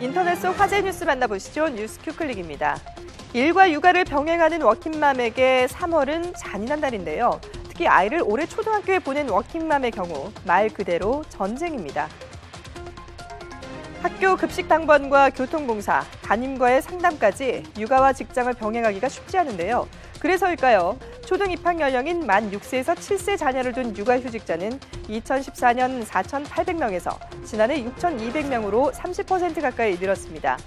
인터넷 속 화제 뉴스 만나보시죠. 뉴스큐 클릭입니다. 일과 육아를 병행하는 워킹맘에게 3월은 잔인한 달인데요. 특히 아이를 올해 초등학교에 보낸 워킹맘의 경우 말 그대로 전쟁입니다. 학교 급식당번과 교통공사, 담임과의 상담까지 육아와 직장을 병행하기가 쉽지 않은데요. 그래서일까요? 초등 입학 연령인 만 6세에서 7세 자녀를 둔 육아휴직자는 2014년 4,800명에서 지난해 6,200명으로 30% 가까이 늘었습니다.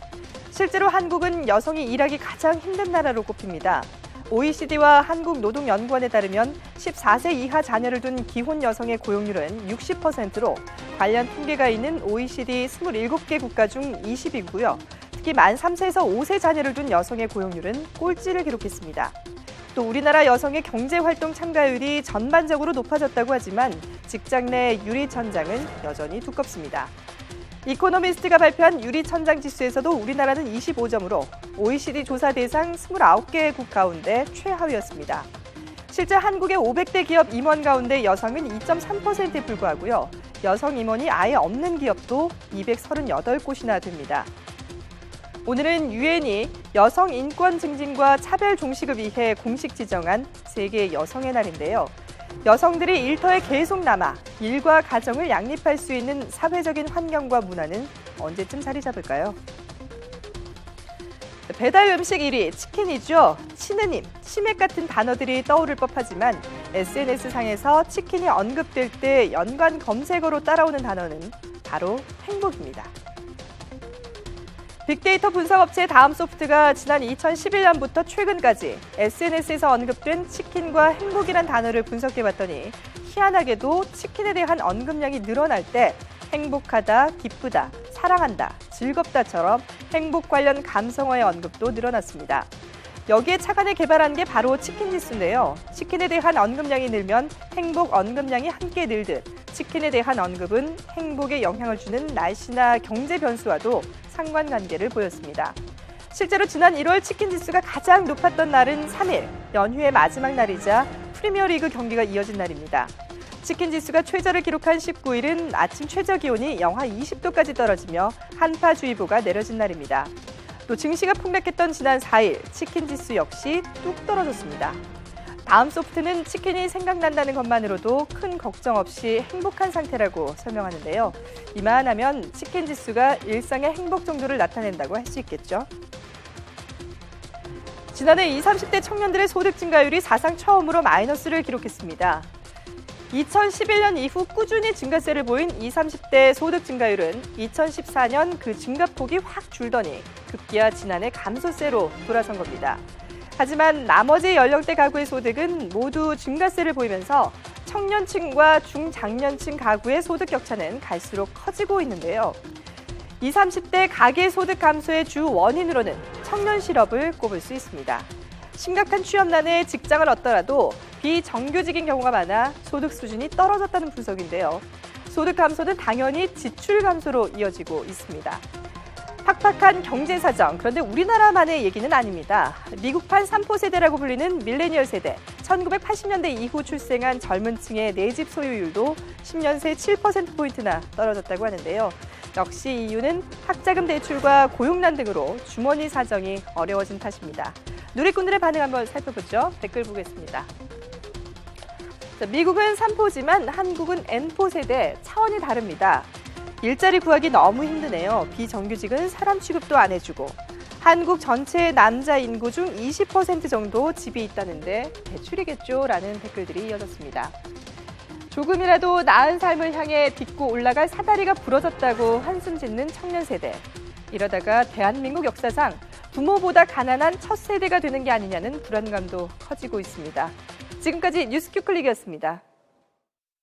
실제로 한국은 여성이 일하기 가장 힘든 나라로 꼽힙니다. OECD와 한국노동연구원에 따르면 14세 이하 자녀를 둔 기혼 여성의 고용률은 60%로 관련 통계가 있는 OECD 27개 국가 중 20위고요. 특히 만 3세에서 5세 자녀를 둔 여성의 고용률은 꼴찌를 기록했습니다. 또 우리나라 여성의 경제활동 참가율이 전반적으로 높아졌다고 하지만 직장 내 유리천장은 여전히 두껍습니다. 이코노미스트가 발표한 유리천장 지수에서도 우리나라는 25점으로 OECD 조사 대상 29개국 가운데 최하위였습니다. 실제 한국의 500대 기업 임원 가운데 여성은 2.3%에 불과하고요. 여성 임원이 아예 없는 기업도 238곳이나 됩니다. 오늘은 유엔이 여성 인권 증진과 차별 종식을 위해 공식 지정한 세계 여성의 날인데요. 여성들이 일터에 계속 남아 일과 가정을 양립할 수 있는 사회적인 환경과 문화는 언제쯤 자리 잡을까요? 배달 음식 1위 치킨이죠. 치느님, 치맥 같은 단어들이 떠오를 법하지만 SNS상에서 치킨이 언급될 때 연관 검색어로 따라오는 단어는 바로 행복입니다. 빅데이터 분석업체 다음소프트가 지난 2011년부터 최근까지 SNS에서 언급된 치킨과 행복이란 단어를 분석해봤더니 희한하게도 치킨에 대한 언급량이 늘어날 때 행복하다, 기쁘다, 사랑한다, 즐겁다처럼 행복 관련 감성어의 언급도 늘어났습니다. 여기에 착안해 개발한 게 바로 치킨 지수인데요. 치킨에 대한 언급량이 늘면 행복 언급량이 함께 늘듯 치킨에 대한 언급은 행복에 영향을 주는 날씨나 경제 변수와도 상관관계를 보였습니다. 실제로 지난 1월 치킨 지수가 가장 높았던 날은 3일, 연휴의 마지막 날이자 프리미어리그 경기가 이어진 날입니다. 치킨 지수가 최저를 기록한 19일은 아침 최저 기온이 영하 20도까지 떨어지며 한파주의보가 내려진 날입니다. 또 증시가 폭락했던 지난 4일, 치킨 지수 역시 뚝 떨어졌습니다. 다음소프트는 치킨이 생각난다는 것만으로도 큰 걱정 없이 행복한 상태라고 설명하는데요. 이만하면 치킨 지수가 일상의 행복 정도를 나타낸다고 할 수 있겠죠. 지난해 20, 30대 청년들의 소득 증가율이 사상 처음으로 마이너스를 기록했습니다. 2011년 이후 꾸준히 증가세를 보인 20, 30대 소득 증가율은 2014년 그 증가폭이 확 줄더니 급기야 지난해 감소세로 돌아선 겁니다. 하지만 나머지 연령대 가구의 소득은 모두 증가세를 보이면서 청년층과 중장년층 가구의 소득 격차는 갈수록 커지고 있는데요. 20, 30대 가계 소득 감소의 주 원인으로는 청년 실업을 꼽을 수 있습니다. 심각한 취업난에 직장을 얻더라도 비정규직인 경우가 많아 소득 수준이 떨어졌다는 분석인데요. 소득 감소는 당연히 지출 감소로 이어지고 있습니다. 팍팍한 경제 사정, 그런데 우리나라만의 얘기는 아닙니다. 미국판 3포 세대라고 불리는 밀레니얼 세대, 1980년대 이후 출생한 젊은 층의 내 집 소유율도 10년 새 7%포인트나 떨어졌다고 하는데요. 역시 이유는 학자금 대출과 고용난 등으로 주머니 사정이 어려워진 탓입니다. 누리꾼들의 반응 한번 살펴보죠. 댓글 보겠습니다. 미국은 3포지만 한국은 N포 세대, 차원이 다릅니다. 일자리 구하기 너무 힘드네요. 비정규직은 사람 취급도 안 해주고. 한국 전체 남자 인구 중 20% 정도 집이 있다는데 대출이겠죠? 라는 댓글들이 이어졌습니다. 조금이라도 나은 삶을 향해 딛고 올라갈 사다리가 부러졌다고 한숨 짓는 청년 세대. 이러다가 대한민국 역사상 부모보다 가난한 첫 세대가 되는 게 아니냐는 불안감도 커지고 있습니다. 지금까지 뉴스큐 클릭이었습니다.